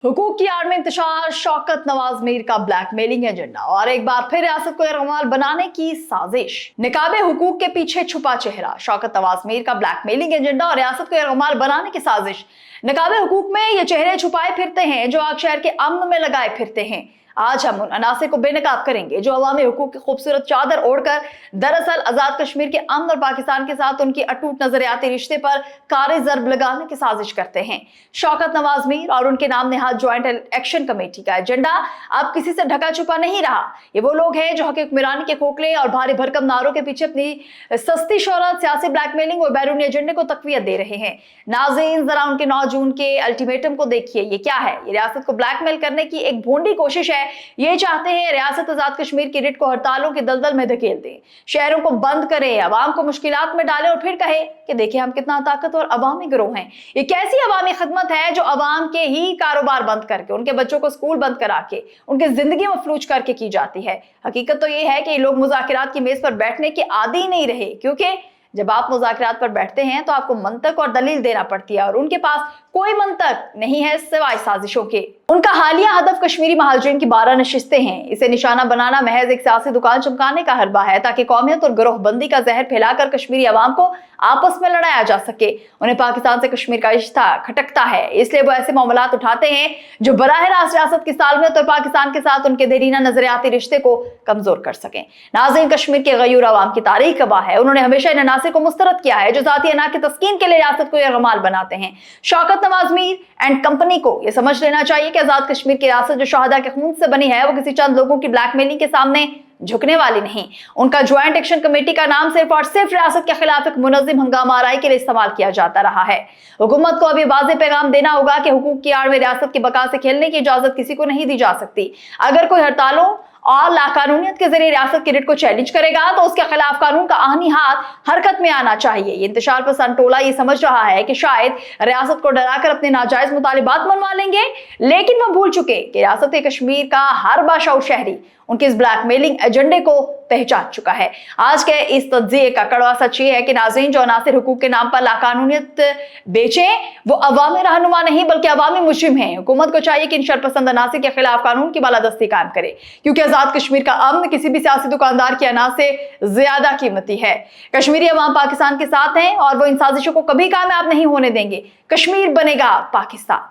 हुकूक की आड़ में इंतशार, शौकत नवाज मीर का ब्लैकमेलिंग एजेंडा और एक बार फिर रियासत को यरगमाल बनाने की साजिश। निकाबे हुकूक के पीछे छुपा चेहरा, शौकत नवाज मीर का ब्लैकमेलिंग एजेंडा और रियासत को यरगमाल बनाने की साजिश। निकाबे हुकूक में ये चेहरे छुपाए फिरते हैं जो आग शहर के अमन में लगाए फिरते हैं। आज हम उन अनासर को बेनकाब करेंगे जो अवामी हुकूक की खूबसूरत चादर ओढ़कर दरअसल आजाद कश्मीर के अमन और पाकिस्तान के साथ उनकी अटूट नजरियाती रिश्ते पर कारी जर्ब लगाने की साजिश करते हैं। शौकत नवाज मीर और उनके नाम नेहाद ज्वाइंट एक्शन कमेटी का एजेंडा अब किसी से ढका छुपा नहीं रहा। ये वो लोग हैं जो हुक्मरानी के खोखले और भारी भरकम नारों के पीछे अपनी सस्ती शोहरत, सियासी ब्लैकमेलिंग और बैरूनी एजेंडे को तकवीत दे रहे हैं। नाज़रीन, जरा उनके 9 जून के अल्टीमेटम को देखिए। ये क्या है? ये रियासत को ब्लैकमेल करने की एक भोंडी कोशिश है। ये चाहते हैं रियासत आजाद कश्मीर की रिट को हड़तालों की दलदल में धकेल दें, शहरों को बंद करें, अवाम को मुश्किलात में डालें और फिर कहे कि देखिए हम कितना ताकतवर अवामी गिरोह हैं। ये कैसी अवामी खिदमत है जो अवाम के ही कारोबार बंद करके, उनके बच्चों को स्कूल बंद करा के, उनकी जिंदगी मफलूज करके की जाती है। हकीकत तो ये है कि ये लोग मुज़ाकिरात की मेज पर बैठने के आदी ही नहीं रहे, क्योंकि जब आप मुज़ाकिरात पर बैठते हैं तो आपको मंतक और दलील देना पड़ती है और उनके पास कोई मंतक नहीं है सिवाय साजिशों के। उनका हालिया हदफ कश्मीरी महाजरीन की 12 नशिस्तें हैं। इसे निशाना बनाना महज एक सियासी दुकान चमकाने का हरबा है ताकि कौमियत और गिरोहबंदी का जहर फैलाकर कश्मीरी अवाम को आपस में लड़ाया जा सके। उन्हें पाकिस्तान से कश्मीर का रिश्ता खटकता है, इसलिए वो ऐसे मामलात उठाते हैं जो बराह रास्त रियासत की सालमियत और पाकिस्तान के साथ उनके देरीना नजरियाती रिश्ते को कमजोर कर सकें। नाज़रीन, कश्मीर के गयूर अवाम की तारीख गवाह है। उन्होंने हमेशा इन अनासिर को मुस्तरद किया है जो जाती अना की तस्कीन के लिए रियासत को यरगमाल बनाते हैं। शौकत नवाज मीर एंड कंपनी को यह समझ लेना चाहिए कि आजाद कश्मीर की रियासत जो शहादा के खून से बनी है वो किसी चंद लोगों की ब्लैकमेलिंग के सामने झुकने वाली नहीं। उनका ज्वाइंट एक्शन कमेटी का नाम सिर्फ और सिर्फ रियासत के खिलाफ एक मुनज़्ज़म हंगामा आराई के लिए इस्तेमाल किया जाता रहा है। हुकूमत को अभी वाज़ेह पैगाम देना होगा कि हुकूक की आड़ में रियासत की बका से खेलने की इजाजत किसी को नहीं दी जा सकती। अगर कोई हड़तालों और लाकानूनियत के जरिए रियासत की रिट को चैलेंज करेगा तो उसके खिलाफ कानून का आहनी हाथ हरकत में आना चाहिए। ये इंतशार पसंद टोला ये समझ रहा है कि शायद रियासत को डराकर अपने नाजायज मुतालिबात मनवा लेंगे, लेकिन वो भूल चुके कि रियासत कश्मीर का हर बाशऊर शहरी उनके इस ब्लैकमेलिंग एजेंडे को पहचान चुका है। आज के इस तज्जिए का कड़वा सच ये है कि नाज़रीन, जो अनासिर हुकूक के नाम पर लाकानूनियत बेचें वो अवामी रहनुमा नहीं बल्कि अवामी मुजरिम हैं। हुकूमत को चाहिए कि इन शरपसंद अनासिर के खिलाफ कानून की बालादस्ती कायम करे, क्योंकि आजाद कश्मीर का अमन किसी भी सियासी दुकानदार की अनाज से ज्यादा कीमती है। कश्मीरी अवाम पाकिस्तान के साथ हैं और वो इन साजिशों को कभी कामयाब नहीं होने देंगे। कश्मीर बनेगा पाकिस्तान।